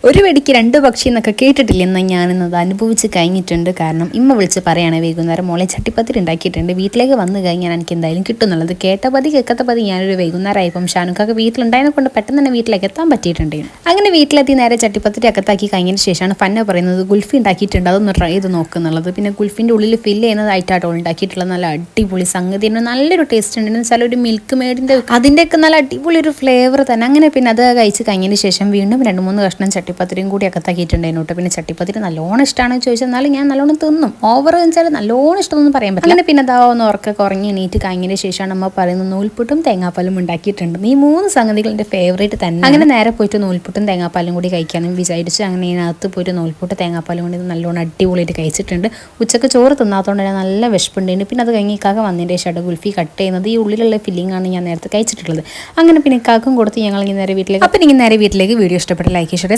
ഒരു വെടിക്ക് രണ്ട് പക്ഷി എന്നൊക്കെ കേട്ടിട്ടില്ലെന്ന് ഞാനിന്നത് അനുഭവിച്ച് കഴിഞ്ഞിട്ടുണ്ട്. കാരണം ഇമ്മ വിളിച്ച് പറയുകയാണ് വൈകുന്നേരം മോളെ ചട്ടിപ്പത്തിരി ഉണ്ടാക്കിയിട്ടുണ്ട്, വീട്ടിലേക്ക് വന്നു കഴിഞ്ഞാൽ എനിക്ക് എന്തായാലും കിട്ടുന്നുള്ളത്. കേട്ട പതി കേൾക്കാത്ത പതി ഞാനൊരു വൈകുന്നേരമായപ്പം ഷാനുക്കൊക്കെ വീട്ടിലുണ്ടായതിനെ കൊണ്ട് പെട്ടെന്ന് തന്നെ വീട്ടിലേക്ക് എത്താൻ പറ്റിയിട്ടുണ്ട്. അങ്ങനെ വീട്ടിലെത്തി നേരെ ചട്ടിപ്പത്തിരി അകത്താക്കി കഴിഞ്ഞതിന് ശേഷമാണ് ഫന്ന പറയുന്നത് ഗുൽഫി ഉണ്ടാക്കിയിട്ടുണ്ട്, അതൊന്ന് ട്രൈ ചെയ്ത് നോക്കുന്നുള്ളത്. പിന്നെ ഗുൽഫിൻ്റെ ഉള്ളിൽ ഫില്ല് ചെയ്യുന്നതായിട്ടാട്ടോ ഉണ്ടാക്കിയിട്ടുള്ളത്. നല്ല അടിപൊളി സംഗതി, നല്ലൊരു ടേസ്റ്റ് ഉണ്ട്. എന്ന് വെച്ചാൽ ഒരു മിൽക്ക് മേഡിൻ്റെ അതിൻ്റെയൊക്കെ നല്ല അടിപൊളി ഒരു ഫ്ലേവർ തന്നെ. അങ്ങനെ പിന്നെ അത് കഴിച്ച് കഴിഞ്ഞതിന് ശേഷം വീണ്ടും 2-3 കഷ്ണം ചട്ടിപ്പത്തിരിയും കൂടി അകത്താക്കിയിട്ടുണ്ടായിരുന്നു കേട്ടോ. പിന്നെ ചട്ടിപ്പത്തിരി നല്ലോണം ഇഷ്ടമാണെന്ന് ചോദിച്ചാൽ എന്നാലും ഞാൻ നല്ലോണം തിന്നും. ഓവർ വെച്ചാൽ നല്ലോണം ഇഷ്ടമൊന്നും പറയാൻ പറ്റില്ല. അങ്ങനെ പിന്നെ അതാവുന്ന ഉറക്കൊക്കെ ഉറങ്ങി എണീറ്റ് കഴിഞ്ഞതിന് ശേഷമാണ് അമ്മ പറയുന്നത് നൂൽപുട്ടും തേങ്ങാപ്പാലും ഉണ്ടാക്കിയിട്ടുണ്ട്. ഈ 3 സംഗതികൾ എൻ്റെ ഫേവറേറ്റ് തന്നെ. അങ്ങനെ നേരെ പോയിട്ട് നൂൽപുട്ടും തേങ്ങാപ്പാലും കൂടി കഴിക്കാനും വിചാരിച്ച് അങ്ങനെ ഇതിനകത്ത് പോയിട്ട് നൂൽപുട്ട് തേങ്ങാപ്പാലും കൂടി നല്ലോണം അടിപൊളിയായിട്ട് കഴിച്ചിട്ടുണ്ട്. ഉച്ചക്ക് ചോറ് തിന്നാത്തതുകൊണ്ട് തന്നെ നല്ല വിശപ്പുണ്ടായിരുന്നു. പിന്നെ അത് കഴിഞ്ഞ് ഇക്കാക്ക വന്നതിൻ്റെ ശേഷം ഗുൽഫി കട്ട് ചെയ്യുന്നത് ഈ ഉള്ളിലുള്ള ഫില്ലിംഗ് ആണ് ഞാൻ നേരത്തെ കഴിച്ചിട്ടുള്ളത്. അങ്ങനെ പിന്നെ ഇക്കാക്കും കൊടുത്ത് ഞങ്ങൾ ഇങ്ങനെ നേരെ വീട്ടിലേക്ക്. അപ്പം ഇങ്ങനെ നേരെ വീട്ടിലേക്ക് വീഡിയോ ഇഷ്ടപ്പെട്ട ലൈക്ക് ഷെയർ